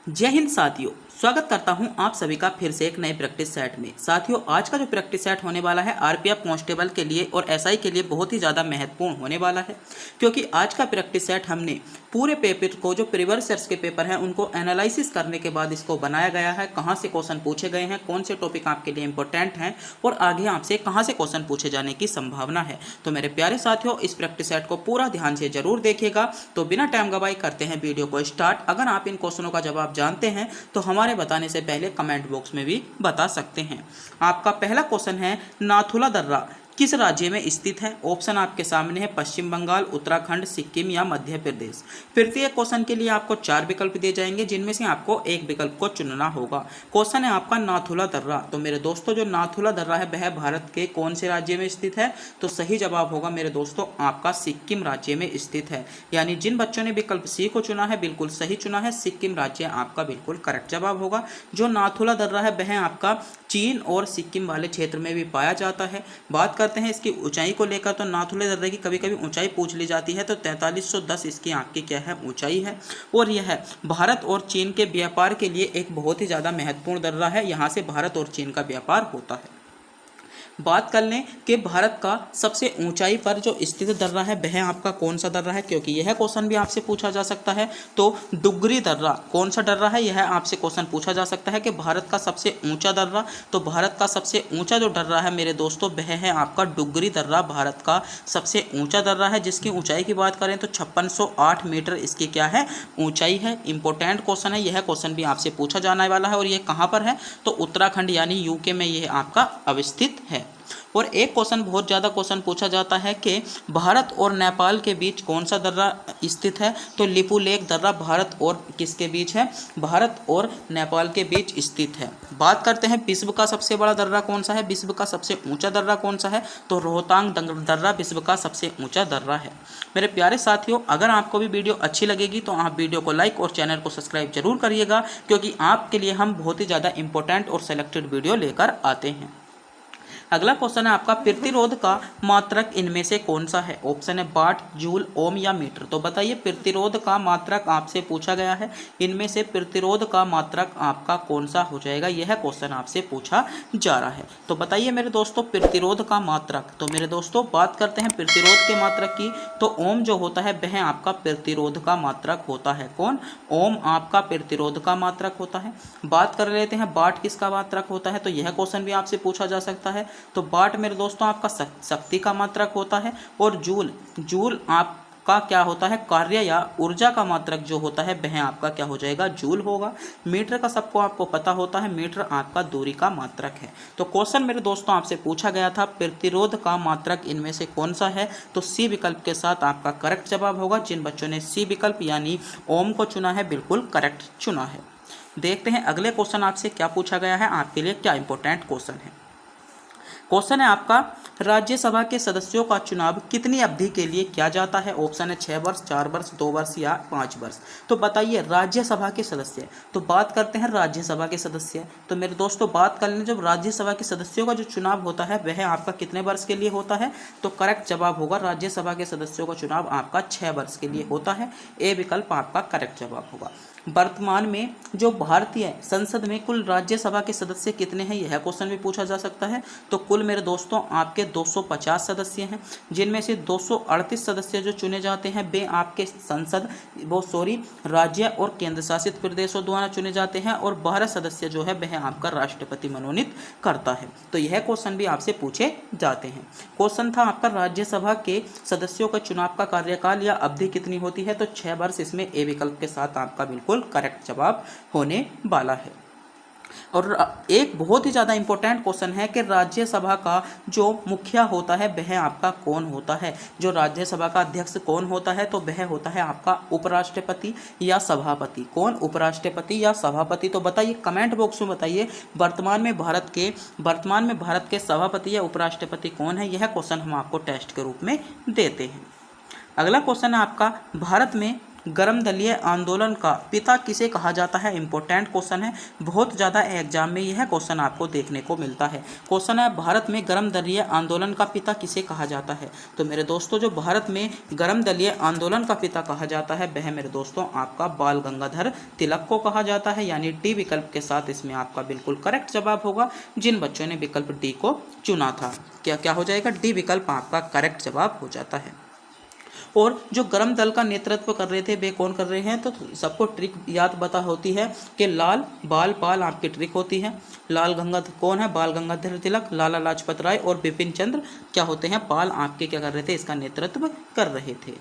जय हिंद साथियों, स्वागत करता हूं आप सभी का फिर से एक नए प्रैक्टिस सेट में। साथियों, आज का जो प्रैक्टिस सेट होने वाला है आरपीएफ कांस्टेबल के लिए और एसआई के लिए बहुत ही ज़्यादा महत्वपूर्ण होने वाला है, क्योंकि आज का प्रैक्टिस सेट हमने पूरे पेपर को, जो प्रीवियस ईयर्स के पेपर हैं उनको एनालिसिस करने के बाद इसको बनाया गया है। कहाँ से क्वेश्चन पूछे गए हैं, कौन से टॉपिक आपके लिए इंपॉर्टेंट हैं और आगे आपसे कहाँ से क्वेश्चन पूछे जाने की संभावना है। तो मेरे प्यारे साथियों, इस प्रैक्टिस सेट को पूरा ध्यान से जरूर देखिएगा। तो बिना टाइम गवाए करते हैं वीडियो को स्टार्ट। अगर आप इन क्वेश्चनों का जवाब जानते हैं तो हमारे बताने से पहले कमेंट बॉक्स में भी बता सकते हैं। आपका पहला क्वेश्चन है, नाथुला दर्रा किस राज्य में स्थित है? ऑप्शन आपके सामने है, पश्चिम बंगाल, उत्तराखंड, सिक्किम या मध्य प्रदेश। प्रत्येक क्वेश्चन के लिए आपको 4 विकल्प दिए जाएंगे, जिनमें से आपको एक विकल्प को चुनना होगा। क्वेश्चन है आपका नाथुला दर्रा। तो मेरे दोस्तों, जो नाथुला दर्रा है वह भारत के कौन से राज्य में स्थित है? तो सही जवाब होगा मेरे दोस्तों आपका सिक्किम राज्य में स्थित है। यानी जिन बच्चों ने विकल्प सी को चुना है बिल्कुल सही चुना है, सिक्किम राज्य आपका बिल्कुल करेक्ट जवाब होगा। जो नाथुला दर्रा है वह आपका चीन और सिक्किम वाले क्षेत्र में भी पाया जाता है। बात करते हैं इसकी ऊंचाई को लेकर, तो नाथुला दर्रे की कभी कभी ऊंचाई पूछ ली जाती है, तो 4310 इसकी आपकी क्या है, ऊंचाई है। और यह भारत और चीन के व्यापार के लिए एक बहुत ही ज़्यादा महत्वपूर्ण दर्रा है। यहाँ से भारत और चीन का व्यापार होता है। बात कर लें कि भारत का सबसे ऊंचाई पर जो स्थित दर्रा है वह आपका कौन सा दर्रा है, क्योंकि यह क्वेश्चन भी आपसे पूछा जा सकता है। तो डुगरी दर्रा कौन सा दर्रा है, यह आपसे क्वेश्चन पूछा जा सकता है कि भारत का सबसे ऊंचा दर्रा। तो भारत का सबसे ऊंचा जो दर्रा है मेरे दोस्तों वह है आपका डुगरी दर्रा, भारत का सबसे ऊंचा दर्रा है, जिसकी ऊंचाई की बात करें तो 5608 मीटर इसकी क्या है, ऊंचाई है। इंपॉर्टेंट क्वेश्चन है, यह क्वेश्चन भी आपसे पूछा जाने वाला है। और यह कहाँ पर है? तो उत्तराखंड यानी यूके में यह आपका अवस्थित है। और एक क्वेश्चन, बहुत ज़्यादा क्वेश्चन पूछा जाता है कि भारत और नेपाल के बीच कौन सा दर्रा स्थित है? तो लिपुलेख दर्रा भारत और किसके बीच है? भारत और नेपाल के बीच स्थित है। बात करते हैं विश्व का सबसे बड़ा दर्रा कौन सा है, विश्व का सबसे ऊंचा दर्रा कौन सा है? तो रोहतांग दर्रा विश्व का सबसे ऊंचा दर्रा है। मेरे प्यारे साथियों, अगर आपको भी वीडियो अच्छी लगेगी तो आप वीडियो को लाइक और चैनल को सब्सक्राइब जरूर करिएगा, क्योंकि आपके लिए हम बहुत ही ज़्यादा इंपॉर्टेंट और सेलेक्टेड वीडियो लेकर आते हैं। अगला क्वेश्चन है आपका, प्रतिरोध का मात्रक इनमें से कौन सा है? ऑप्शन है वाट, जूल, ओम या मीटर। तो बताइए, प्रतिरोध का मात्रक आपसे पूछा गया है, इनमें से प्रतिरोध का मात्रक आपका कौन सा हो जाएगा? यह क्वेश्चन आपसे पूछा जा रहा है। तो बताइए मेरे दोस्तों, प्रतिरोध का मात्रक। तो मेरे दोस्तों बात करते हैं प्रतिरोध के मात्रक की, तो ओम जो होता है वह आपका प्रतिरोध का मात्रक होता है। कौन? ओम आपका प्रतिरोध का मात्रक होता है। बात कर लेते हैं वाट किसका मात्रक होता है, तो यह क्वेश्चन भी आपसे पूछा जा सकता है। तो वाट मेरे दोस्तों आपका शक्ति का मात्रक होता है। और जूल आपका क्या होता है, कार्य या ऊर्जा का मात्रक जो होता है वह आपका क्या हो जाएगा, जूल होगा। मीटर का सबको आपको पता होता है, मीटर आपका दूरी का मात्रक है। तो क्वेश्चन मेरे दोस्तों आपसे पूछा गया था प्रतिरोध का मात्रक इनमें से कौन सा है, तो सी विकल्प के साथ आपका करेक्ट जवाब होगा। जिन बच्चों ने सी विकल्प यानी ओम को चुना है बिल्कुल करेक्ट चुना है। देखते हैं अगले क्वेश्चन आपसे क्या पूछा गया है, आपके लिए क्या इंपॉर्टेंट क्वेश्चन है। क्वेश्चन है आपका, राज्यसभा के सदस्यों का चुनाव कितनी अवधि के लिए किया जाता है? ऑप्शन है 6 वर्ष, 4 वर्ष, 2 वर्ष या 5 वर्ष। तो बताइए राज्यसभा के सदस्य। तो बात करते हैं राज्यसभा के सदस्य। तो मेरे दोस्तों बात कर लें, जब राज्यसभा के सदस्यों का जो चुनाव होता है वह आपका कितने वर्ष के लिए होता है? तो करेक्ट जवाब होगा, राज्यसभा के सदस्यों का चुनाव आपका 6 वर्ष के लिए होता है। ए विकल्प आपका करेक्ट जवाब होगा। वर्तमान में जो भारतीय संसद में कुल राज्यसभा के सदस्य कितने हैं, यह क्वेश्चन भी पूछा जा सकता है। तो कुल मेरे दोस्तों आपके 250 सदस्य हैं, जिनमें से 238 सदस्य जो चुने जाते हैं वे आपके राज्य और केंद्र शासित प्रदेशों द्वारा चुने जाते हैं, और 12 सदस्य जो है वह आपका राष्ट्रपति मनोनीत करता है। तो यह क्वेश्चन भी आपसे पूछे जाते हैं। क्वेश्चन था आपका, राज्यसभा के सदस्यों का चुनाव का कार्यकाल या अवधि कितनी होती है? तो 6 वर्ष इसमें ए विकल्प के साथ आपका बिल्कुल करेक्ट जवाब होने वाला है। और एक बहुत ही ज़्यादा इंपॉर्टेंट क्वेश्चन है कि राज्यसभा का जो मुखिया होता है वह आपका कौन होता है? जो राज्यसभा का अध्यक्ष कौन होता है? तो वह होता है आपका उपराष्ट्रपति या सभापति। कौन? उपराष्ट्रपति या सभापति। तो बताइए, कमेंट बॉक्स में बताइए, वर्तमान में भारत के सभापति या उपराष्ट्रपति कौन है? यह क्वेश्चन हम आपको टेस्ट के रूप में देते हैं। अगला क्वेश्चन है आपका, भारत में गर्म दलीय आंदोलन का पिता किसे कहा जाता है? इंपॉर्टेंट क्वेश्चन है, बहुत ज़्यादा एग्जाम में यह क्वेश्चन आपको देखने को मिलता है। क्वेश्चन है, भारत में गर्म दलीय आंदोलन का पिता किसे कहा जाता है? तो मेरे दोस्तों, जो भारत में गर्म दलीय आंदोलन का पिता कहा जाता है वह मेरे दोस्तों आपका बाल गंगाधर तिलक को कहा जाता है, यानी डी विकल्प के साथ इसमें आपका बिल्कुल करेक्ट जवाब होगा जिन बच्चों ने विकल्प डी को चुना था। क्या हो जाएगा? डी विकल्प आपका करेक्ट जवाब हो जाता है। और जो गर्म दल का नेतृत्व कर रहे थे वे कौन कर रहे हैं? तो सबको ट्रिक याद बता होती है कि लाल बाल पाल आपकी ट्रिक होती है। लाल गंगाधर कौन है? बाल गंगाधर तिलक, लाला लाजपत राय और बिपिन चंद्र क्या होते हैं? पाल आपके क्या कर रहे थे? इसका नेतृत्व कर रहे थे।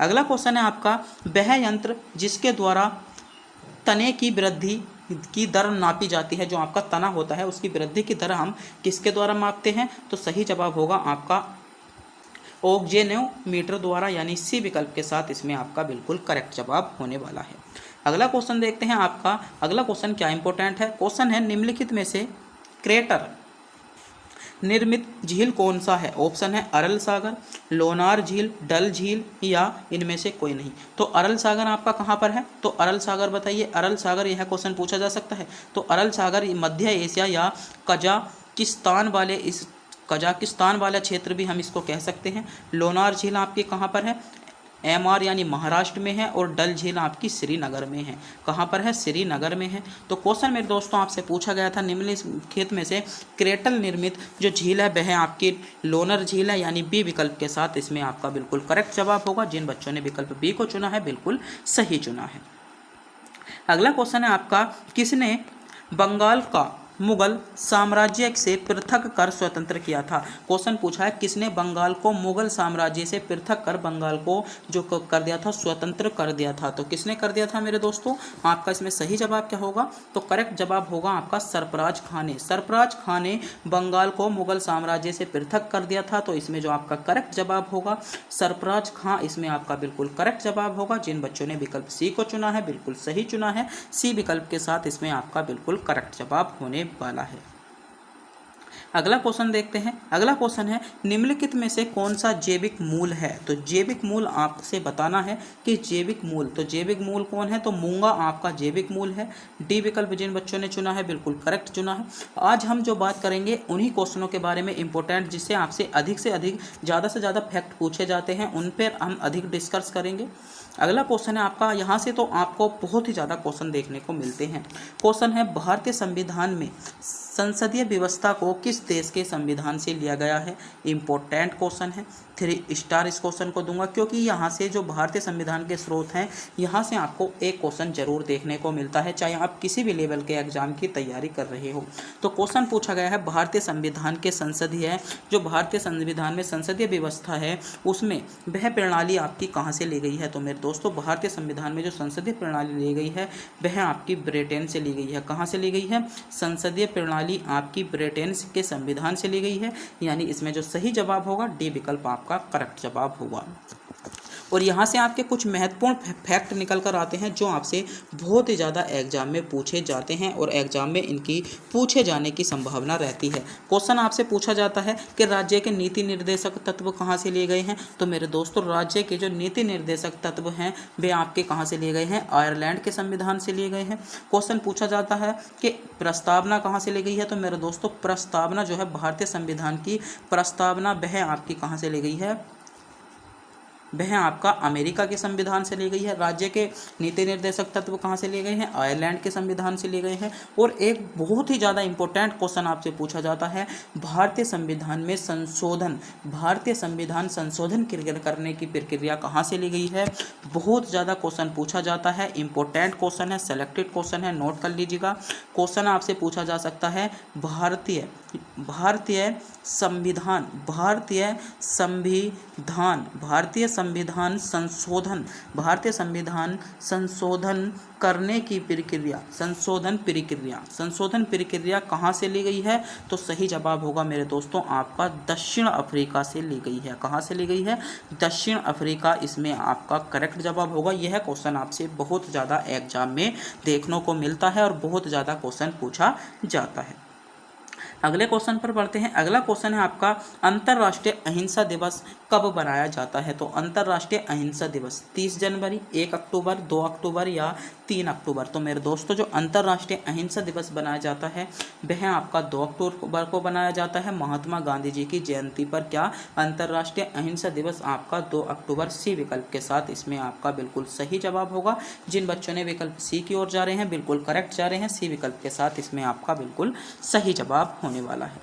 अगला क्वेश्चन है आपका, वह यंत्र जिसके द्वारा तने की वृद्धि की दर नापी जाती है, जो आपका तना होता है उसकी वृद्धि की दर हम किसके द्वारा मापते हैं? तो सही जवाब होगा आपका ऑक्जेनोमीटर द्वारा, यानी सी विकल्प के साथ इसमें आपका बिल्कुल करेक्ट जवाब होने वाला है। अगला क्वेश्चन देखते हैं आपका। अगला क्वेश्चन क्या इंपॉर्टेंट है? क्वेश्चन है, निम्नलिखित में से क्रेटर निर्मित झील कौन सा है? ऑप्शन है अरल सागर, लोनार झील, डल झील या इनमें से कोई नहीं। तो अरल सागर आपका कहाँ पर है? तो अरल सागर बताइए। अरल सागर यह क्वेश्चन पूछा जा सकता है। तो अरल सागर मध्य एशिया या कजाकिस्तान वाला क्षेत्र भी हम इसको कह सकते हैं। लोनार झील आपकी कहाँ पर है? MR यानी महाराष्ट्र में है, और डल झील आपकी श्रीनगर में है। कहाँ पर है? श्रीनगर में है। तो क्वेश्चन मेरे दोस्तों आपसे पूछा गया था, निम्नलिखित में से क्रेटल निर्मित जो झील है वह आपकी लोनार झील है, यानी बी विकल्प के साथ इसमें आपका बिल्कुल करेक्ट जवाब होगा। जिन बच्चों ने विकल्प बी को चुना है बिल्कुल सही चुना है। अगला क्वेश्चन है आपका, किसने बंगाल का मुगल साम्राज्य से पृथक कर स्वतंत्र किया था? क्वेश्चन पूछा है, किसने बंगाल को मुगल साम्राज्य से पृथक कर बंगाल को जो कर दिया था, स्वतंत्र कर दिया था? तो किसने कर दिया था मेरे दोस्तों? आपका इसमें सही जवाब क्या होगा? तो करेक्ट जवाब होगा आपका सरफराज खान ने। सरफराज खान ने बंगाल को मुगल साम्राज्य से पृथक कर दिया था। तो इसमें जो आपका करेक्ट जवाब होगा सरफराज खान, इसमें आपका बिल्कुल करेक्ट जवाब होगा। जिन बच्चों ने विकल्प सी को चुना है बिल्कुल सही चुना है। सी विकल्प के साथ इसमें आपका बिल्कुल करेक्ट जवाब होने वाला है। अगला क्वेश्चन देखते हैं। अगला क्वेश्चन है, निम्नलिखित में से कौन सा जैविक मूल है? तो जैविक मूल आपसे बताना है कि जैविक मूल, तो जैविक मूल कौन है? तो मूंगा आपका जैविक मूल है। डी विकल्प जिन बच्चों ने चुना है बिल्कुल करेक्ट चुना है। आज हम जो बात करेंगे उन्हीं क्वेश्चनों के बारे में इंपॉर्टेंट, जिससे आपसे अधिक से अधिक ज़्यादा से ज़्यादा फैक्ट पूछे जाते हैं, उन पर हम अधिक डिस्कस करेंगे। अगला क्वेश्चन है आपका, यहाँ से तो आपको बहुत ही ज़्यादा क्वेश्चन देखने को मिलते हैं। क्वेश्चन है, भारतीय संविधान में संसदीय व्यवस्था को किस देश के संविधान से लिया गया है? इंपॉर्टेंट क्वेश्चन है। 3 स्टार इस क्वेश्चन को दूंगा, क्योंकि यहाँ से जो भारतीय संविधान के स्रोत हैं यहाँ से आपको एक क्वेश्चन जरूर देखने को मिलता है, चाहे आप किसी भी लेवल के एग्जाम की तैयारी कर रहे हो। तो क्वेश्चन पूछा गया है, भारतीय संविधान के संसदीय, जो भारतीय संविधान में संसदीय व्यवस्था है उसमें वह प्रणाली आपकी कहाँ से ली गई है? तो मेरे दोस्तों, भारतीय संविधान में जो संसदीय प्रणाली ली गई है वह आपकी ब्रिटेन से ली गई है। कहाँ से ली गई है? संसदीय प्रणाली आपकी ब्रिटेन के संविधान से ली गई है, यानी इसमें जो सही जवाब होगा डी विकल्प आपका करेक्ट जवाब होगा। और यहाँ से आपके कुछ महत्वपूर्ण फैक्ट निकल कर आते हैं जो आपसे बहुत ही ज़्यादा एग्जाम में पूछे जाते हैं और एग्जाम में इनकी पूछे जाने की संभावना रहती है। क्वेश्चन आपसे पूछा जाता है कि राज्य के नीति निर्देशक तत्व कहाँ से लिए गए हैं? तो मेरे दोस्तों, राज्य के जो नीति निर्देशक तत्व हैं वे आपके कहाँ से लिए गए हैं? आयरलैंड के संविधान से लिए गए हैं। क्वेश्चन पूछा जाता है कि प्रस्तावना कहाँ से ली गई है? तो मेरे दोस्तों, प्रस्तावना जो है भारतीय संविधान की प्रस्तावना वह आपकी कहाँ से ली गई है? वह आपका अमेरिका के संविधान से ली गई है। राज्य के नीति निर्देशक तत्व कहाँ से लिए गए हैं? आयरलैंड के संविधान से लिए गए हैं। और एक बहुत ही ज़्यादा इंपॉर्टेंट क्वेश्चन आपसे पूछा जाता है, भारतीय संविधान में संशोधन, भारतीय संविधान संशोधन करने की प्रक्रिया कहाँ से ली गई है? बहुत ज़्यादा क्वेश्चन पूछा जाता है, इंपॉर्टेंट क्वेश्चन है, सेलेक्टेड क्वेश्चन है, नोट कर लीजिएगा। क्वेश्चन आपसे पूछा जा सकता है, भारतीय संविधान संशोधन करने की प्रक्रिया, संशोधन प्रक्रिया कहाँ से ली गई है? तो सही जवाब होगा मेरे दोस्तों आपका दक्षिण अफ्रीका से ली गई है। कहाँ से ली गई है? दक्षिण अफ्रीका, इसमें आपका करेक्ट जवाब होगा। यह क्वेश्चन आपसे बहुत ज़्यादा एग्जाम में देखने को मिलता है और बहुत ज़्यादा क्वेश्चन पूछा जाता है। अगले क्वेश्चन पर बढ़ते हैं। अगला क्वेश्चन है आपका, अंतर्राष्ट्रीय अहिंसा दिवस कब बनाया जाता है? तो अंतर्राष्ट्रीय अहिंसा दिवस 30 जनवरी, 1 अक्टूबर, 2 अक्टूबर या 3 अक्टूबर। तो मेरे दोस्तों जो अंतर्राष्ट्रीय अहिंसा दिवस बनाया जाता है वह आपका 2 अक्टूबर को बनाया जाता है, महात्मा गांधी जी की जयंती पर। क्या अंतर्राष्ट्रीय अहिंसा दिवस आपका 2 अक्टूबर, सी विकल्प के साथ इसमें आपका बिल्कुल सही जवाब होगा। जिन बच्चों ने विकल्प सी की ओर जा रहे हैं बिल्कुल करेक्ट जा रहे हैं, सी विकल्प के साथ इसमें आपका बिल्कुल सही जवाब होने वाला है।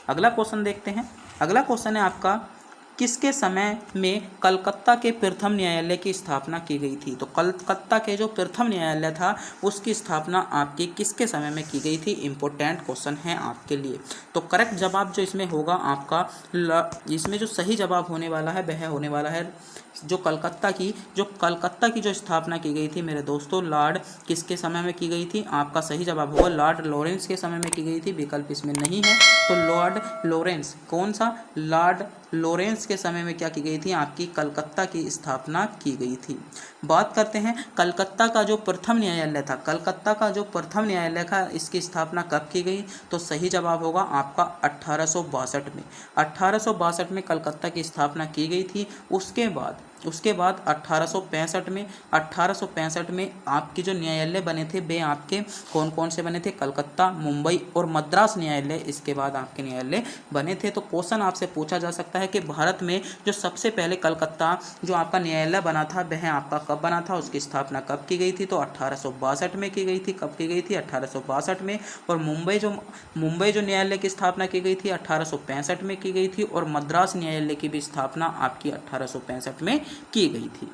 अगला क्वेश्चन देखते हैं। अगला क्वेश्चन है आपका, किसके समय में कलकत्ता के प्रथम न्यायालय की स्थापना की गई थी? तो कलकत्ता के जो प्रथम न्यायालय था उसकी स्थापना आपकी किसके समय में की गई थी? इंपॉर्टेंट क्वेश्चन है आपके लिए। तो करेक्ट जवाब जो इसमें होगा आपका, इसमें जो सही जवाब होने वाला है वह होने वाला है जो कलकत्ता की जो स्थापना की गई थी मेरे दोस्तों, लॉर्ड किसके समय में की गई थी? आपका सही जवाब होगा लॉर्ड लॉरेंस के समय में की गई थी। विकल्प इसमें नहीं है, तो लॉर्ड लॉरेंस, कौन सा? लॉर्ड लॉरेंस के समय में क्या की गई थी? आपकी कलकत्ता की स्थापना की गई थी। बात करते हैं कलकत्ता का जो प्रथम न्यायालय था, कलकत्ता का जो प्रथम न्यायालय था इसकी स्थापना कब की गई? तो सही जवाब होगा आपका 1862 में। 1862 में कलकत्ता की स्थापना की गई थी। उसके बाद 1865 में आपके जो न्यायालय बने थे वे आपके कौन कौन से बने थे? कलकत्ता, मुंबई और मद्रास न्यायालय इसके बाद आपके न्यायालय बने थे। तो क्वेश्चन आपसे पूछा जा सकता है कि भारत में जो सबसे पहले कलकत्ता जो आपका न्यायालय बना था वह आपका कब बना था? उसकी स्थापना कब की गई थी? तो 1862 में की गई थी। कब की गई थी? 1862 में। और मुंबई जो न्यायालय की स्थापना की गई थी 1865 में की गई थी। और मद्रास न्यायालय की भी स्थापना आपकी 1865 में की गई थी।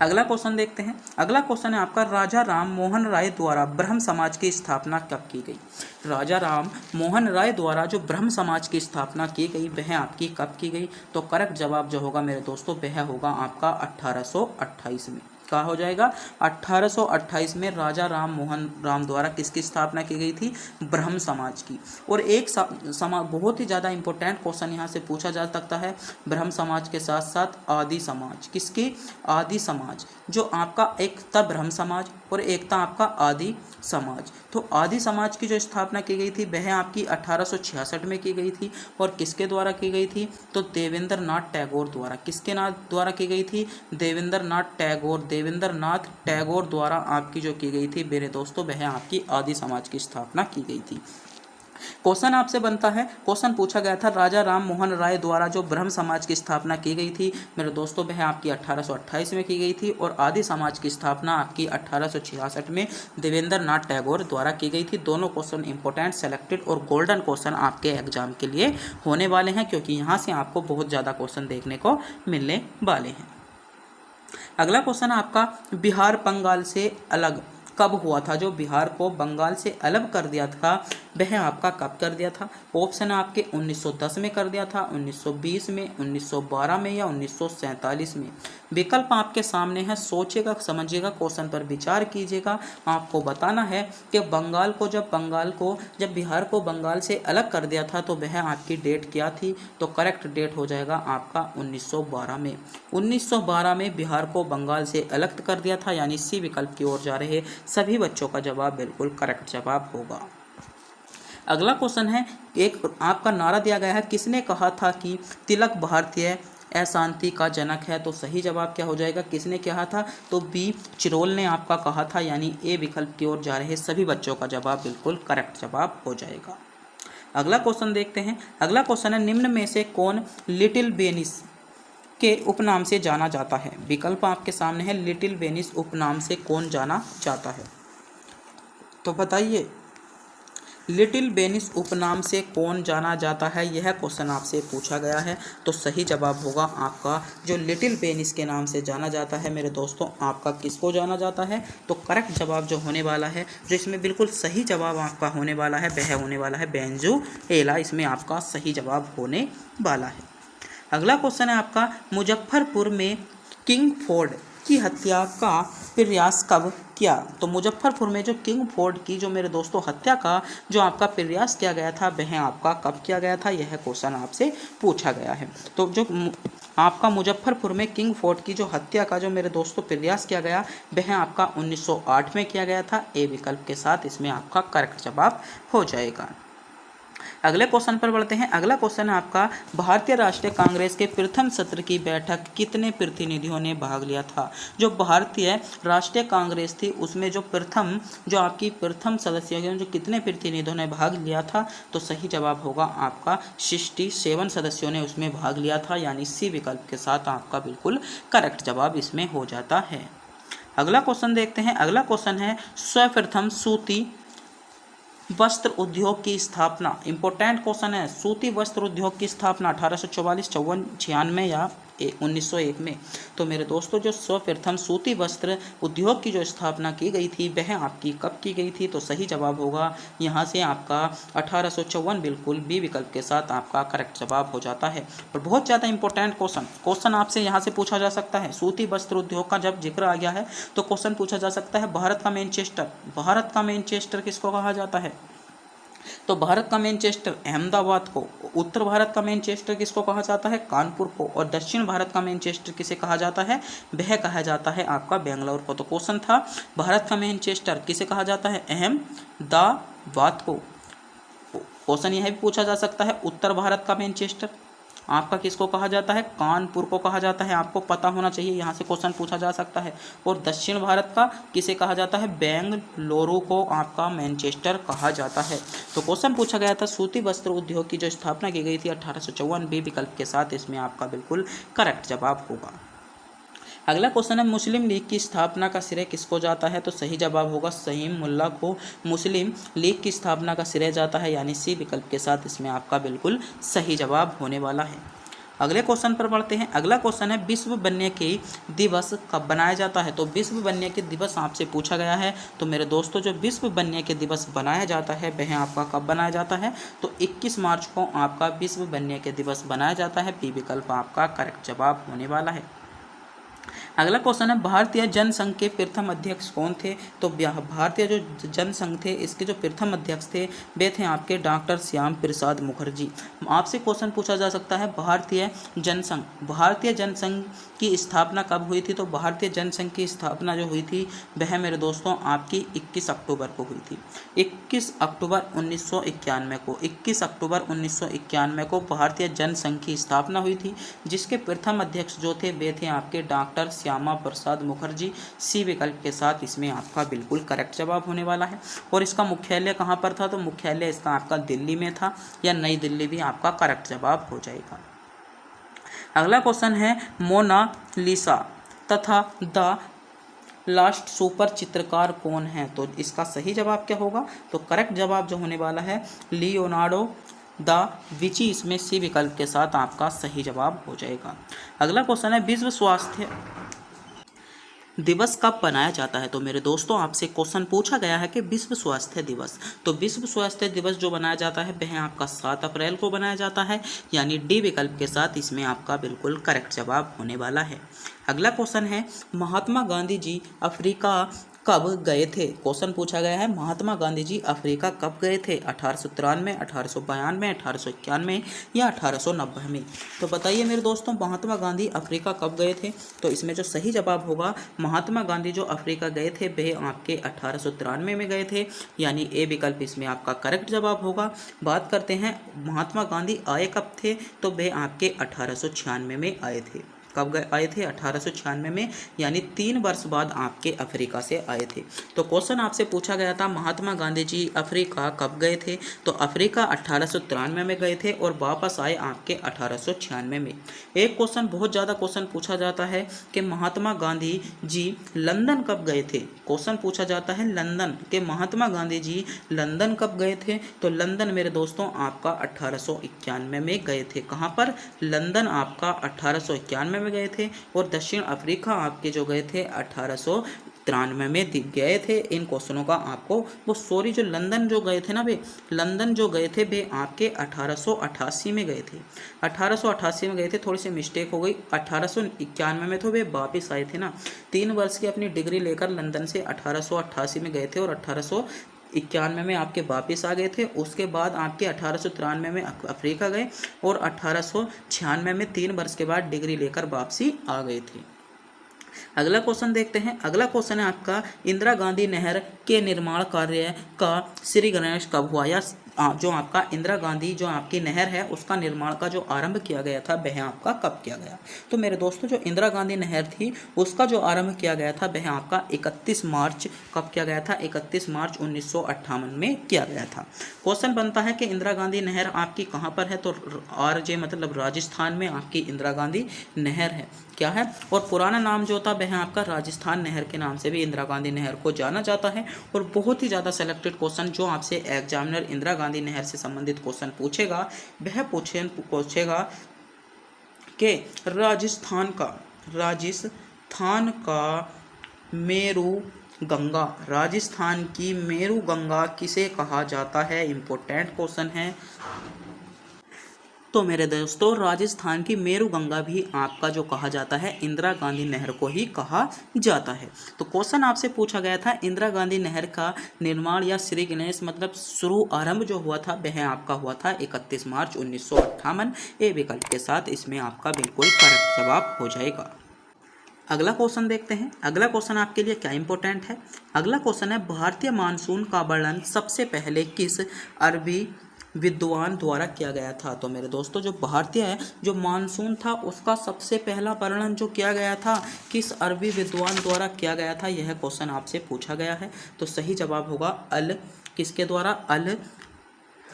अगला क्वेश्चन देखते हैं। अगला क्वेश्चन है आपका, राजा राम मोहन राय द्वारा ब्रह्म समाज की स्थापना कब की गई? राजा राम मोहन राय द्वारा जो ब्रह्म समाज की स्थापना की गई वह आपकी कब की गई? तो करेक्ट जवाब जो होगा मेरे दोस्तों वह होगा आपका 1828 में। क्या हो जाएगा? 1828 में राजा राम मोहन राम द्वारा किसकी स्थापना की गई थी? ब्रह्म समाज की। और एक बहुत ही ज़्यादा इंपॉर्टेंट क्वेश्चन यहाँ से पूछा जा सकता है, ब्रह्म समाज के साथ साथ आदि समाज। किसकी? आदि समाज, जो आपका एक था ब्रह्म समाज और एक था आपका आदि समाज। तो आदि समाज की जो स्थापना की गई थी वह आपकी 1866 में की गई थी। और किसके द्वारा की गई थी? तो देवेंद्र नाथ टैगोर द्वारा। किसके द्वारा की गई थी? देवेंद्र नाथ टैगोर द्वारा आपकी जो की गई थी मेरे दोस्तों वह आपकी आदि समाज की स्थापना की गई थी। क्वेश्चन आपसे बनता है, क्वेश्चन पूछा गया था राजा राम मोहन राय द्वारा जो ब्रह्म समाज की स्थापना की गई थी मेरे दोस्तों वह आपकी 1828 में की गई थी। और आदि समाज की स्थापना आपकी 1866 में देवेंद्र नाथ टैगोर द्वारा की गई थी। दोनों क्वेश्चन इंपॉर्टेंट, सेलेक्टेड और गोल्डन क्वेश्चन आपके एग्जाम के लिए होने वाले हैं, क्योंकि यहाँ से आपको बहुत ज़्यादा क्वेश्चन देखने को मिलने वाले हैं। अगला क्वेश्चन आपका, बिहार बंगाल से अलग कब हुआ था? जो बिहार को बंगाल से अलग कर दिया था वह आपका कब कर दिया था? ऑप्शन आपके 1910 में कर दिया था, 1920 में, 1912 में या 1947 में। विकल्प आपके सामने है, सोचिएगा, समझिएगा, क्वेश्चन पर विचार कीजिएगा। आपको बताना है कि जब बिहार को बंगाल से अलग कर दिया था तो वह आपकी डेट क्या थी? तो करेक्ट डेट हो जाएगा आपका 1912 में। 1912 में बिहार को बंगाल से अलग कर दिया था, यानी सी विकल्प की ओर जा रहे सभी बच्चों का जवाब बिल्कुल करेक्ट जवाब होगा। अगला क्वेश्चन है, एक आपका नारा दिया गया है, किसने कहा था कि तिलक भारतीय अशांति का जनक है? तो सही जवाब क्या हो जाएगा? किसने कहा था? तो बी चिरोल ने आपका कहा था, यानी ए विकल्प की ओर जा रहे सभी बच्चों का जवाब बिल्कुल करेक्ट जवाब हो जाएगा। अगला क्वेश्चन देखते हैं। अगला क्वेश्चन है, निम्न में से कौन लिटिल वेनिस के उपनाम से जाना जाता है? विकल्प आपके सामने है, लिटिल वेनिस उपनाम से कौन जाना जाता है? तो बताइए, लिटिल वेनिस उपनाम से कौन जाना जाता है? यह क्वेश्चन आपसे पूछा गया है। तो सही जवाब होगा आपका, जो लिटिल वेनिस के नाम से जाना जाता है मेरे दोस्तों, आपका किसको जाना जाता है? तो करेक्ट जवाब जो होने वाला है, जो इसमें बिल्कुल सही जवाब आपका होने वाला है वह होने वाला है वेनेजुएला। इसमें आपका सही जवाब होने वाला है। अगला क्वेश्चन है आपका, मुजफ्फरपुर में किंग फोर्ड की हत्या का प्रयास कब किया? तो मुजफ्फरपुर में जो किंग फोर्ड की जो मेरे दोस्तों हत्या का जो आपका प्रयास किया गया था वह आपका कब किया गया था? यह क्वेश्चन आपसे पूछा गया है। तो जो आपका मुजफ्फरपुर में किंग फोर्ड की जो हत्या का जो मेरे दोस्तों प्रयास किया गया वह आपका 1908 में किया गया था। ए विकल्प के साथ इसमें आपका करेक्ट जवाब हो जाएगा। अगले क्वेश्चन पर बढ़ते हैं। अगला क्वेश्चन है आपका, भारतीय राष्ट्रीय कांग्रेस के प्रथम सत्र की बैठक कितने प्रतिनिधियों ने भाग लिया था। जो भारतीय राष्ट्रीय कांग्रेस थी उसमें जो आपकी प्रथम सदस्य जो कितने प्रतिनिधियों ने भाग लिया था, तो सही जवाब होगा आपका 67 सदस्यों ने उसमें भाग लिया था, यानी सी विकल्प के साथ आपका बिल्कुल करेक्ट जवाब इसमें हो जाता है। अगला क्वेश्चन देखते हैं। अगला क्वेश्चन है, सर्वप्रथम सूती वस्त्र उद्योग की स्थापना, इंपॉर्टेंट क्वेश्चन है। सूती वस्त्र उद्योग की स्थापना 1844, 54, 96 या 1901 में। तो मेरे दोस्तों, जो सर्वप्रथम सूती वस्त्र उद्योग की जो स्थापना की गई थी वह आपकी कब की गई थी, तो सही जवाब होगा यहाँ से आपका 1854, बिल्कुल बी विकल्प के साथ आपका करेक्ट जवाब हो जाता है। और बहुत ज़्यादा इंपॉर्टेंट क्वेश्चन आपसे यहाँ से पूछा जा सकता है। सूती वस्त्र उद्योग का जब जिक्र आ गया है तो क्वेश्चन पूछा जा सकता है, भारत का मैनचेस्टर किसको कहा जाता है। तो भारत का मैनचेस्टर अहमदाबाद को, उत्तर भारत का मैनचेस्टर किसको कहा जाता है, कानपुर को, और दक्षिण भारत का मैनचेस्टर किसे कहा जाता है, वह कहा जाता है आपका बेंगलोर को। तो क्वेश्चन था, भारत का मैनचेस्टर किसे कहा जाता है, अहमदाबाद को। क्वेश्चन यह भी पूछा जा सकता है, उत्तर भारत का मैनचेस्टर आपका किसको कहा जाता है, कानपुर को कहा जाता है। आपको पता होना चाहिए, यहाँ से क्वेश्चन पूछा जा सकता है। और दक्षिण भारत का किसे कहा जाता है, बेंगलुरु को आपका मैनचेस्टर कहा जाता है। तो क्वेश्चन पूछा गया था, सूती वस्त्र उद्योग की जो स्थापना की गई थी 1854, बी विकल्प के साथ इसमें आपका बिल्कुल करेक्ट जवाब होगा। अगला क्वेश्चन है, मुस्लिम लीग की स्थापना का श्रेय किसको जाता है, तो सही जवाब होगा सहीम मुल्ला को मुस्लिम लीग की स्थापना का श्रेय जाता है, यानी सी विकल्प के साथ इसमें आपका बिल्कुल सही जवाब होने वाला है। अगले क्वेश्चन पर बढ़ते हैं। अगला क्वेश्चन है, विश्व वन्यकीय दिवस कब बनाया जाता है। तो विश्व वन्यकीय दिवस आपसे पूछा गया है। तो मेरे दोस्तों, जो विश्व वन्यकीय दिवस बनाया जाता है वह आपका कब बनाया जाता है, तो 21 मार्च को आपका विश्व वन्यकीय दिवस बनाया जाता है। बी विकल्प आपका करेक्ट जवाब होने वाला है। अगला क्वेश्चन है, भारतीय जनसंघ के प्रथम अध्यक्ष कौन थे। तो भारतीय जो जनसंघ थे इसके जो प्रथम अध्यक्ष थे वे थे आपके डॉक्टर श्याम प्रसाद मुखर्जी। आपसे क्वेश्चन पूछा जा सकता है, भारतीय जनसंघ की स्थापना कब हुई थी। तो भारतीय जनसंघ की स्थापना जो हुई थी वह मेरे दोस्तों आपकी 21 अक्टूबर को हुई थी। 21 अक्टूबर 1991 को 21 अक्टूबर 1991 को भारतीय जनसंघ की स्थापना हुई थी, जिसके प्रथम अध्यक्ष जो थे वे थे आपके डॉक्टर श्यामा प्रसाद मुखर्जी। सी विकल्प के साथ इसमें आपका बिल्कुल करेक्ट जवाब होने वाला है। और इसका मुख्यालय कहाँ पर था, तो मुख्यालय इसका आपका दिल्ली में था, या नई दिल्ली भी आपका करेक्ट जवाब हो जाएगा। अगला क्वेश्चन है, मोनालिसा तथा द लास्ट सुपर चित्रकार कौन है। तो इसका सही जवाब क्या होगा, तो करेक्ट जवाब जो होने वाला है लियोनार्डो दा विंची, इसमें सी विकल्प के साथ आपका सही जवाब हो जाएगा। अगला क्वेश्चन है, विश्व स्वास्थ्य दिवस कब बनाया जाता है। तो मेरे दोस्तों, आपसे क्वेश्चन पूछा गया है कि विश्व स्वास्थ्य दिवस, तो विश्व स्वास्थ्य दिवस जो बनाया जाता है वह आपका 7 अप्रैल को बनाया जाता है, यानी डी विकल्प के साथ इसमें आपका बिल्कुल करेक्ट जवाब होने वाला है। अगला क्वेश्चन है, महात्मा गांधी जी अफ्रीका कब गए थे। क्वेश्चन पूछा गया है, महात्मा गांधी जी अफ्रीका कब गए थे, 1893, 1892, 1891 या 1890 में। तो बताइए मेरे दोस्तों, महात्मा गांधी अफ्रीका कब गए थे। तो इसमें जो सही जवाब होगा, महात्मा गांधी जो अफ्रीका गए थे वह आपके 1893 में गए थे, यानी ए विकल्प इसमें आपका करेक्ट जवाब होगा। बात करते हैं महात्मा गांधी आए कब थे, तो वह आपके 1896 में आए थे। कब आए थे, 1896 में, यानी 3 वर्ष बाद आपके अफ्रीका से आए थे। तो क्वेश्चन आपसे पूछा गया था, महात्मा गांधी जी अफ्रीका कब गए थे। तो अफ्रीका 1893 में गए थे और वापस आए आपके 1896 में। एक क्वेश्चन, बहुत ज़्यादा क्वेश्चन पूछा जाता है कि महात्मा गांधी जी लंदन कब गए थे। क्वेश्चन पूछा जाता है लंदन के, महात्मा गांधी जी लंदन कब गए थे। तो लंदन मेरे दोस्तों आपका 1891 में गए थे। कहाँ पर, लंदन आपका 1891 में गए थे, और दक्षिण अफ्रीका आपके जो गए थे 1893 में गए थे। इन क्वेश्चनों का आपको जो लंदन जो गए थे ना, वे लंदन जो गए थे वे आपके 1888 में गए थे। 1888 में गए थे, थोड़ी सी मिस्टेक हो गई, 1891 में तो वे वापस आए थे ना। 3 वर्ष की अपनी डिग्री लेकर लंदन से 1888 में गए थे और 1891 में आपके वापस आ गए थे। उसके बाद आपके 1893 में अफ्रीका गए और 1896 में 3 वर्ष के बाद डिग्री लेकर वापसी आ गए थे। अगला क्वेश्चन देखते हैं। अगला क्वेश्चन है आपका, इंदिरा गांधी नहर के निर्माण कार्य का श्री गणेश कब हुआ, या जो आपका इंदिरा गांधी जो आपकी नहर है उसका निर्माण का जो आरंभ किया गया था वह आपका कब किया गया? तो मेरे दोस्तों जो इंदिरा गांधी नहर थी उसका जो आरंभ किया गया था वह आपका 31 मार्च कब किया गया था? 31 मार्च 1958 में किया गया था। क्वेश्चन बनता है कि इंदिरा गांधी नहर आपकी कहाँ पर है? तो आरजे मतलब राजस्थान में आपकी इंदिरा गांधी नहर है। क्या है? और पुराना नाम जो था वह आपका राजस्थान नहर के नाम से भी इंदिरा गांधी नहर को जाना जाता है। और बहुत ही ज़्यादा सेलेक्टेड क्वेश्चन जो आपसे एग्जामिनर इंदिरा गांधी नहर से संबंधित क्वेश्चन पूछेगा वह पूछेगा कि राजस्थान का मेरू गंगा, राजस्थान की मेरू गंगा किसे कहा जाता है? इंपॉर्टेंट क्वेश्चन है। तो मेरे दोस्तों राजस्थान की मेरू गंगा भी आपका जो कहा जाता है इंदिरा गांधी नहर को ही कहा जाता है। तो क्वेश्चन आपसे पूछा गया था इंदिरा गांधी नहर का निर्माण या श्री गणेश मतलब शुरू आरंभ जो हुआ था वह आपका हुआ था 31 मार्च 1958। ए विकल्प के साथ इसमें आपका बिल्कुल करेक्ट जवाब हो जाएगा। अगला क्वेश्चन देखते हैं। अगला क्वेश्चन आपके लिए क्या इंपॉर्टेंट है? अगला क्वेश्चन है भारतीय मानसून का वर्णन सबसे पहले किस अरबी विद्वान द्वारा किया गया था? तो मेरे दोस्तों जो भारतीय जो मानसून था उसका सबसे पहला वर्णन जो किया गया था किस अरबी विद्वान द्वारा किया गया था? यह क्वेश्चन आपसे पूछा गया है। तो सही जवाब होगा किसके द्वारा? अल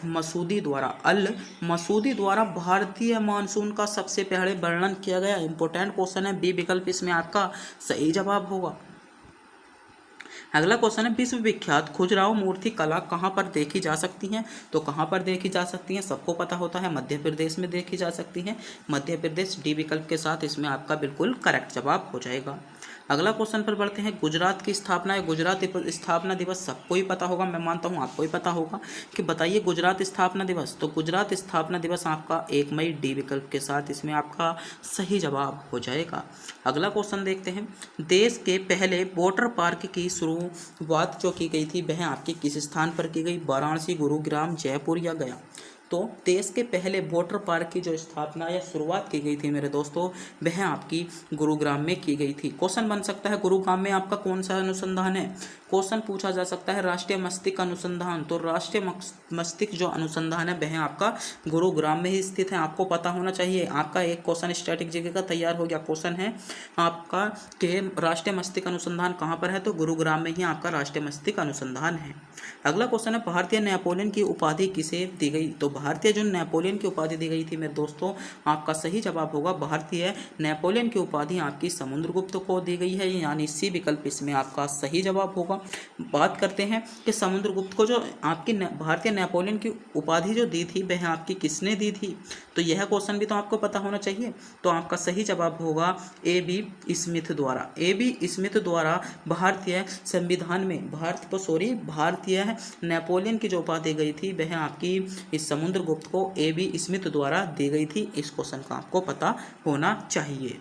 मसूदी द्वारा भारतीय मानसून का सबसे पहले वर्णन किया गया। इंपॉर्टेंट क्वेश्चन है। बी विकल्प इसमें आपका सही जवाब होगा। अगला क्वेश्चन है विश्व विख्यात खजुराहो मूर्ति कला कहाँ पर देखी जा सकती हैं? तो कहाँ पर देखी जा सकती हैं सबको पता होता है, मध्य प्रदेश में देखी जा सकती हैं। मध्य प्रदेश डी विकल्प के साथ इसमें आपका बिल्कुल करेक्ट जवाब हो जाएगा। अगला क्वेश्चन पर बढ़ते हैं। गुजरात की स्थापना है, गुजरात स्थापना दिवस सबको ही पता होगा, मैं मानता हूँ आपको ही पता होगा कि बताइए गुजरात स्थापना दिवस। तो गुजरात स्थापना दिवस आपका 1 मई डी विकल्प के साथ इसमें आपका सही जवाब हो जाएगा। अगला क्वेश्चन देखते हैं। देश के पहले वाटर पार्क की शुरुआत जो की गई थी वह आपकी किस स्थान पर की गई? वाराणसी, गुरुग्राम, जयपुर या गया? तो देश के पहले वाटर पार्क की जो स्थापना या शुरुआत की गई थी मेरे दोस्तों वह आपकी गुरुग्राम में की गई थी। क्वेश्चन बन सकता है गुरुग्राम में आपका कौन सा अनुसंधान है? क्वेश्चन पूछा जा सकता है राष्ट्रीय मस्तिष्क अनुसंधान। तो राष्ट्रीय मस्तिष्क जो अनुसंधान है वह आपका गुरुग्राम में ही स्थित है, आपको पता होना चाहिए। आपका एक क्वेश्चन स्टैटिक जीके का तैयार हो गया। क्वेश्चन है आपका के राष्ट्रीय मस्तिष्क अनुसंधान कहाँ पर है? तो गुरुग्राम में ही आपका राष्ट्रीय मस्तिष्क अनुसंधान है। अगला क्वेश्चन है भारतीय नेपोलियन की उपाधि किसे दी गई? तो भारतीय जो नेपोलियन की उपाधि दी गई थी मेरे दोस्तों आपका सही जवाब होगा भारतीय नेपोलियन की उपाधि आपकी समुद्रगुप्त को दी गई है, यानी सी विकल्प इसमें आपका सही जवाब होगा। बात करते हैं कि समुद्रगुप्त को जो आपकी भारतीय नेपोलियन की उपाधि जो दी थी वह आपकी किसने दी थी? तो यह क्वेश्चन भी तो आपको पता होना चाहिए। तो आपका सही जवाब होगा ए बी स्मिथ द्वारा भारतीय संविधान में भारतीय नेपोलियन की जो उपाधि दी गई थी वह आपकी इस समुद्रगुप्त को ए बी स्मिथ द्वारा दी गई थी। इस क्वेश्चन का आपको पता होना चाहिए।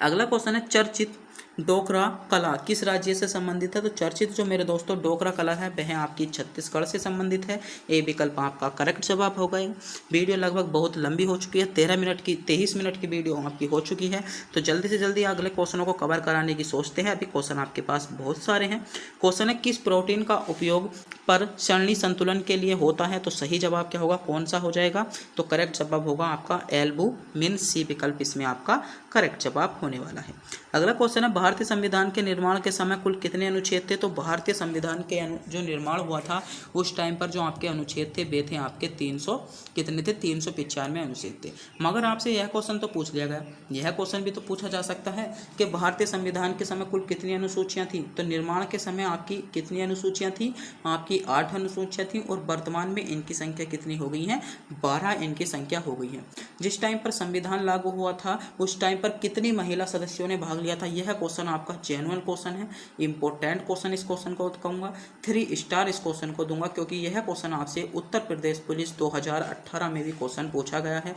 अगला क्वेश्चन है चर्चित डोकरा कला किस राज्य से संबंधित है? तो चर्चित जो मेरे दोस्तों डोकरा कला है वह आपकी छत्तीसगढ़ से संबंधित है। ए विकल्प आपका करेक्ट जवाब हो गए। वीडियो लगभग बहुत लंबी हो चुकी है, 23 मिनट की वीडियो आपकी हो चुकी है। तो जल्दी से जल्दी अगले क्वेश्चनों को कवर कराने की सोचते हैं। अभी क्वेश्चन आपके पास बहुत सारे हैं। क्वेश्चन है किस प्रोटीन का उपयोग पर श्रेणी संतुलन के लिए होता है? तो सही जवाब क्या होगा, कौन सा हो जाएगा? तो करेक्ट जवाब होगा आपका एल्बुमिन। सी विकल्प इसमें आपका करेक्ट जवाब होने वाला है। अगला क्वेश्चन है भारतीय संविधान के निर्माण के समय कुल कितने अनुच्छेद थे? तो भारतीय संविधान के जो निर्माण हुआ था उस टाइम पर जो आपके अनुच्छेद थे वे थे आपके 395 अनुच्छेद थे। मगर आपसे यह क्वेश्चन तो पूछ लिया गया, यह क्वेश्चन भी तो पूछा जा सकता है कि भारतीय संविधान के समय कुल कितनी अनुसूचियाँ थी? तो निर्माण के समय आपकी कितनी अनुसूचियाँ थी? आपकी 8 अनुसूचियाँ थी और वर्तमान में इनकी संख्या कितनी हो गई है? 12 इनकी संख्या हो गई है। जिस टाइम पर संविधान लागू हुआ था उस टाइम पर कितनी महिला सदस्यों ने भाग लिया था? यह क्वेश्चन आपका जेन्युइन क्वेश्चन है, इंपॉर्टेंट क्वेश्चन। इस क्वेश्चन को कहूँगा 3 स्टार इस क्वेश्चन को दूंगा क्योंकि यह क्वेश्चन आपसे उत्तर प्रदेश पुलिस 2018 में भी क्वेश्चन पूछा गया है।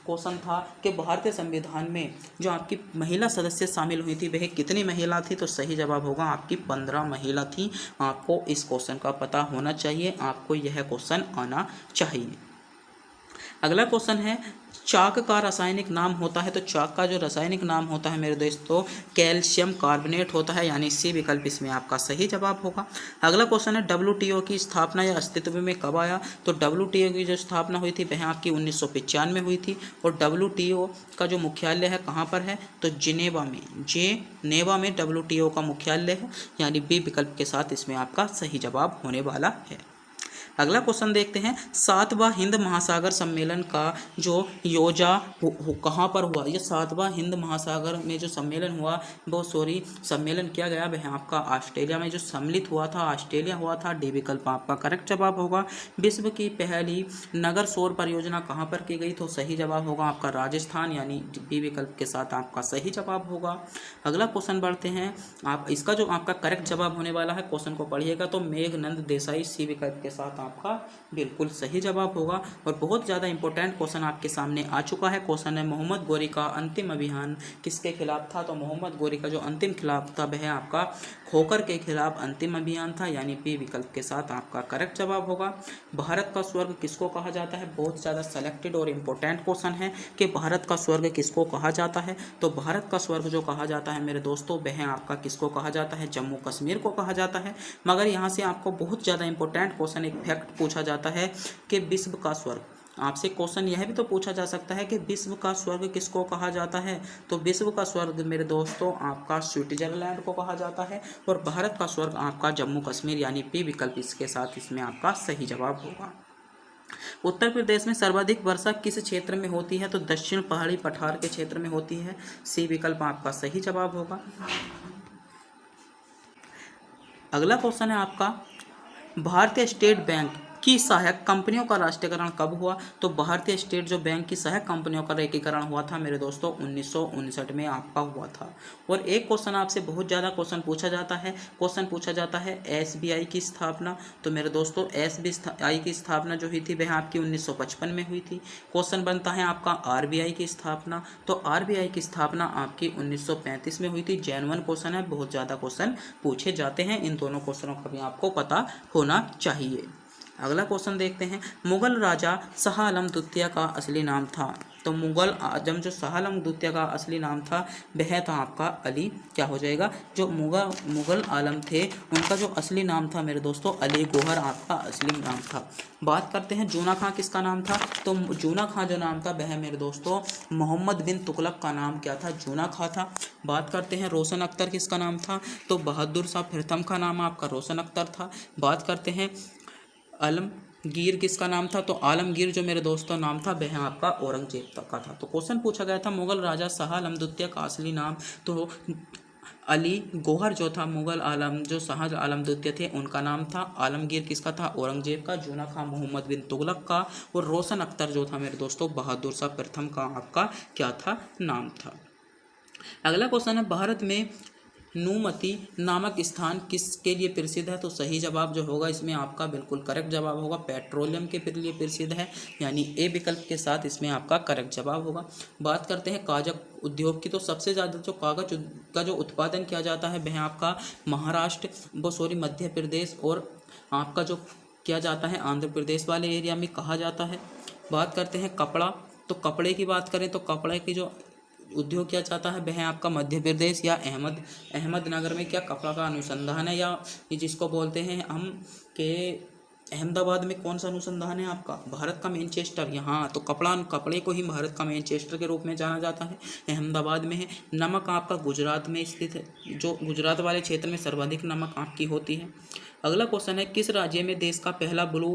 क्वेश्चन था कि भारतीय संविधान में जो आपकी महिला सदस्य शामिल हुई थी वह कितनी महिला थी? तो सही जवाब होगा आपकी 15 महिला थी। आपको इस क्वेश्चन का पता होना चाहिए, आपको यह क्वेश्चन आना चाहिए। अगला क्वेश्चन है चाक का रासायनिक नाम होता है, तो चाक का जो रासायनिक नाम होता है मेरे दोस्तों कैल्शियम कार्बोनेट होता है, यानी सी विकल्प इसमें आपका सही जवाब होगा। अगला क्वेश्चन है WTO की स्थापना या अस्तित्व में कब आया? तो WTO की जो स्थापना हुई थी वह आपकी 1995 में हुई थी। और WTO का जो मुख्यालय है कहाँ पर है? तो जिनेवा में WTO का मुख्यालय है, यानी बी विकल्प के साथ इसमें आपका सही जवाब होने वाला है। अगला क्वेश्चन देखते हैं, 7वां हिंद महासागर सम्मेलन का जो कहाँ पर हुआ? ये 7वां हिंद महासागर में जो सम्मेलन हुआ सम्मेलन किया गया वह आपका ऑस्ट्रेलिया में जो सम्मिलित हुआ था, ऑस्ट्रेलिया हुआ था। डी विकल्प आपका करेक्ट जवाब होगा। विश्व की पहली नगर सौर परियोजना कहाँ पर की गई? तो सही जवाब होगा आपका राजस्थान, यानी बी विकल्प के साथ आपका सही जवाब होगा। अगला क्वेश्चन बढ़ते हैं, आप इसका जो आपका करेक्ट जवाब होने वाला है, क्वेश्चन को पढ़िएगा तो मेघनंद देसाई सी विकल्प के साथ आपका बिल्कुल सही जवाब होगा। और बहुत ज़्यादा इंपॉर्टेंट क्वेश्चन आपके सामने आ चुका है। क्वेश्चन है, मोहम्मद गोरी का अंतिम अभियान किसके खिलाफ था? तो मोहम्मद गोरी का जो अंतिम खिलाफ था वह आपका खोकर के खिलाफ अंतिम अभियान था, यानी बी विकल्प के साथ आपका करेक्ट जवाब होगा। भारत का स्वर्ग किसको कहा जाता है? बहुत ज़्यादा सेलेक्टेड और इम्पोर्टेंट क्वेश्चन है कि भारत का स्वर्ग किसको कहा जाता है। तो भारत का स्वर्ग जो कहा जाता है मेरे दोस्तों वह आपका किसको कहा जाता है? जम्मू कश्मीर को कहा जाता है। मगर यहाँ से आपको बहुत ज़्यादा इंपॉर्टेंट क्वेश्चन, एक फैक्ट पूछा जाता है कि विश्व का स्वर्ग, आपसे क्वेश्चन यह भी तो पूछा जा सकता है कि विश्व का स्वर्ग किसको कहा जाता है? तो विश्व का स्वर्ग मेरे दोस्तों आपका स्विट्जरलैंड को कहा जाता है। और भारत का स्वर्ग आपका जम्मू कश्मीर, यानी पी विकल्प इसके साथ इसमें आपका सही जवाब होगा। उत्तर प्रदेश में सर्वाधिक वर्षा किस क्षेत्र में होती है? तो दक्षिण पहाड़ी पठार के क्षेत्र में होती है। सी विकल्प आपका सही जवाब होगा। अगला क्वेश्चन है आपका, भारतीय स्टेट बैंक की सहायक कंपनियों का राष्ट्रीयकरण कब हुआ? तो भारतीय स्टेट जो बैंक की सहायक कंपनियों का एकीकरण हुआ था मेरे दोस्तों 1959 में आपका हुआ था। और एक क्वेश्चन आपसे बहुत ज़्यादा क्वेश्चन पूछा जाता है SBI की स्थापना। तो मेरे दोस्तों SBI की स्थापना जो हुई थी वह आपकी 1955 में हुई थी। क्वेश्चन बनता है आपका RBI की स्थापना। तो RBI की स्थापना आपकी 1935 में हुई थी। जेन्युइन क्वेश्चन है, बहुत ज़्यादा क्वेश्चन पूछे जाते हैं, इन दोनों क्वेश्चनों का भी आपको पता होना चाहिए। अगला क्वेश्चन देखते हैं, मुगल राजा शाह आलम द्वितीय का असली नाम था? तो मुगल आजम जो शाह आलम द्वितीय का असली नाम था वह था आपका अली, क्या हो जाएगा, जो मुगल आलम थे उनका जो असली नाम था मेरे दोस्तों अली गौहर आपका असली नाम था। बात करते हैं जूना खां किसका नाम था? तो जूना खां जो नाम था वह मेरे दोस्तों मोहम्मद बिन तुगलक का नाम क्या था? जूना खां था। बात करते हैं रोशन अख्तर किसका नाम था? तो बहादुर शाह प्रथम का नाम आपका रोशन अख्तर था। बात करते हैं आलमगीर किसका नाम था? तो आलमगीर जो मेरे दोस्तों नाम था वह आपका औरंगजेब का था। तो क्वेश्चन पूछा गया था मुगल राजा शाह आलम द्वितीय का असली नाम, तो अली गौहर जो था मुगल आलम जो शाह आलम द्वितीय थे उनका नाम था। आलमगीर किसका था? औरंगजेब का। जूना खां मोहम्मद बिन तुगलक का। और रोशन अख्तर जो था मेरे दोस्तों बहादुर शाह प्रथम का आपका क्या था? नाम था। अगला क्वेश्चन है, भारत में नुमती नामक स्थान किसके लिए प्रसिद्ध है? तो सही जवाब जो होगा इसमें आपका बिल्कुल करेक्ट जवाब होगा, पेट्रोलियम के लिए प्रसिद्ध है, यानी ए विकल्प के साथ इसमें आपका करेक्ट जवाब होगा। बात करते हैं कागज उद्योग की। तो सबसे ज़्यादा जो कागज का जो उत्पादन किया जाता है वह आपका मध्य प्रदेश और आपका जो किया जाता है आंध्र प्रदेश वाले एरिया में कहा जाता है। बात करते हैं कपड़ा। तो कपड़े की बात करें तो कपड़े की जो उद्योग किया जाता है वह आपका मध्य प्रदेश या अहमदनगर में क्या कपड़ा का अनुसंधान है, या जिसको बोलते हैं हम के अहमदाबाद में कौन सा अनुसंधान है आपका? भारत का मैनचेस्टर। यहाँ तो कपड़े को ही भारत का मैनचेस्टर के रूप में जाना जाता है, अहमदाबाद में है। नमक आपका गुजरात में स्थित है, जो गुजरात वाले क्षेत्र में सर्वाधिक नमक आपकी होती है। अगला क्वेश्चन है, किस राज्य में देश का पहला ब्लू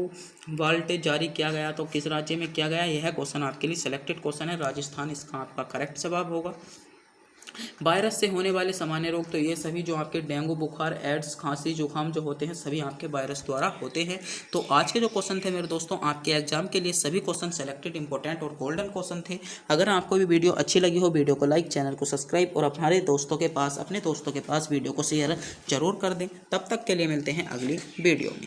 वाल्ट जारी किया गया? तो किस राज्य में किया गया? यह क्वेश्चन आपके लिए सिलेक्टेड क्वेश्चन है, राजस्थान इसका आपका करेक्ट जवाब होगा। वायरस से होने वाले सामान्य रोग, तो ये सभी जो आपके डेंगू बुखार एड्स खांसी जुकाम जो होते हैं सभी आपके वायरस द्वारा होते हैं। तो आज के जो क्वेश्चन थे मेरे दोस्तों आपके एग्जाम के लिए सभी क्वेश्चन सेलेक्टेड इंपॉर्टेंट और गोल्डन क्वेश्चन थे। अगर आपको भी वीडियो अच्छी लगी हो वीडियो को लाइक, चैनल को सब्सक्राइब और अपने दोस्तों के पास वीडियो को शेयर जरूर कर दें। तब तक के लिए मिलते हैं अगली वीडियो में।